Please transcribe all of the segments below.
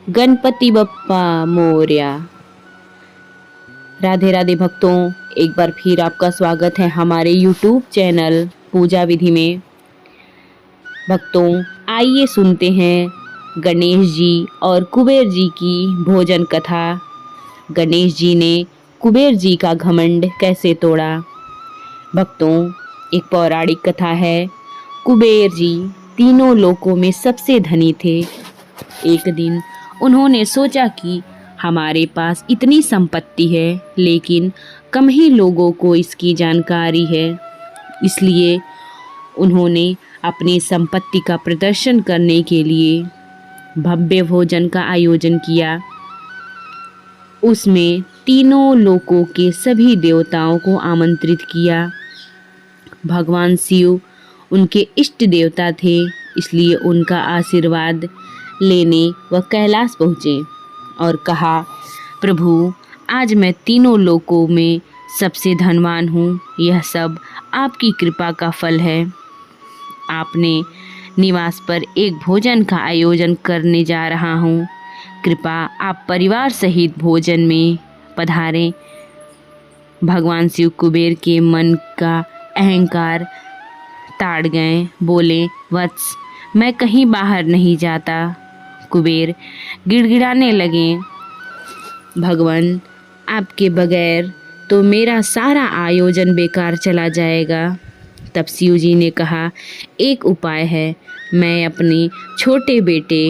गणपति बप्पा मोरया। राधे राधे भक्तों, एक बार फिर आपका स्वागत है हमारे YouTube चैनल पूजा विधि में। भक्तों, आइए सुनते हैं गणेश जी और कुबेर जी की भोजन कथा। गणेश जी ने कुबेर जी का घमंड कैसे तोड़ा। भक्तों, एक पौराणिक कथा है। कुबेर जी तीनों लोकों में सबसे धनी थे। एक दिन उन्होंने सोचा कि हमारे पास इतनी संपत्ति है, लेकिन कम ही लोगों को इसकी जानकारी है। इसलिए उन्होंने अपनी संपत्ति का प्रदर्शन करने के लिए भव्य भोजन का आयोजन किया। उसमें तीनों लोकों के सभी देवताओं को आमंत्रित किया। भगवान शिव उनके इष्ट देवता थे, इसलिए उनका आशीर्वाद लेने वह कैलाश पहुँचे और कहा, प्रभु, आज मैं तीनों लोकों में सबसे धनवान हूँ। यह सब आपकी कृपा का फल है। आपने निवास पर एक भोजन का आयोजन करने जा रहा हूँ। कृपा आप परिवार सहित भोजन में पधारें। भगवान शिव कुबेर के मन का अहंकार ताड़ गए। बोले, वत्स, मैं कहीं बाहर नहीं जाता। कुबेर गिड़गिड़ाने लगे, भगवान, आपके बगैर तो मेरा सारा आयोजन बेकार चला जाएगा। तब शिव जी ने कहा, एक उपाय है। मैं अपने छोटे बेटे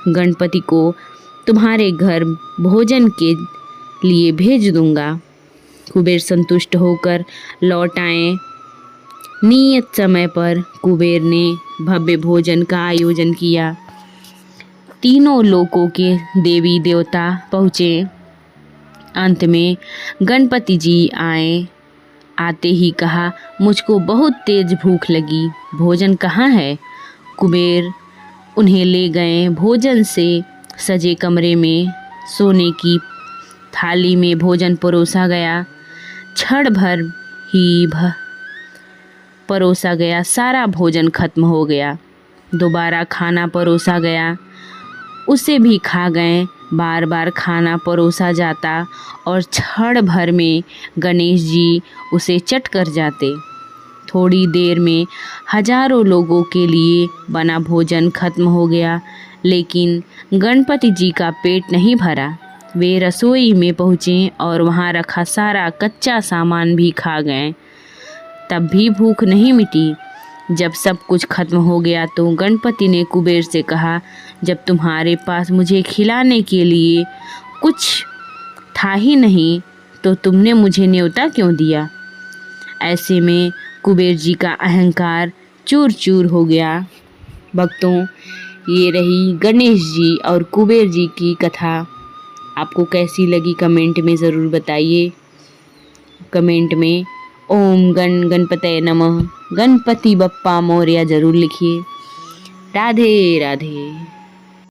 गणपति को तुम्हारे घर भोजन के लिए भेज दूंगा। कुबेर संतुष्ट होकर लौट आए। नियत समय पर कुबेर ने भव्य भोजन का आयोजन किया। तीनों लोकों के देवी देवता पहुँचे। अंत में गणपति जी आए। आते ही कहा, मुझको बहुत तेज भूख लगी, भोजन कहाँ है। कुबेर उन्हें ले गए। भोजन से सजे कमरे में सोने की थाली में भोजन परोसा गया। क्षण भर ही परोसा गया, सारा भोजन खत्म हो गया। दोबारा खाना परोसा गया, उसे भी खा गए। बार बार खाना परोसा जाता और क्षण भर में गणेश जी उसे चट कर जाते। थोड़ी देर में हजारों लोगों के लिए बना भोजन खत्म हो गया, लेकिन गणपति जी का पेट नहीं भरा। वे रसोई में पहुँचे और वहाँ रखा सारा कच्चा सामान भी खा गए। तब भी भूख नहीं मिटी। जब सब कुछ खत्म हो गया तो गणपति ने कुबेर से कहा, जब तुम्हारे पास मुझे खिलाने के लिए कुछ था ही नहीं तो तुमने मुझे न्योता क्यों दिया। ऐसे में कुबेर जी का अहंकार चूर चूर हो गया। भक्तों, ये रही गणेश जी और कुबेर जी की कथा। आपको कैसी लगी कमेंट में ज़रूर बताइए। कमेंट में ओम गणपतये नमः, गणपति बप्पा मोरया ज़रूर लिखिए। राधे राधे।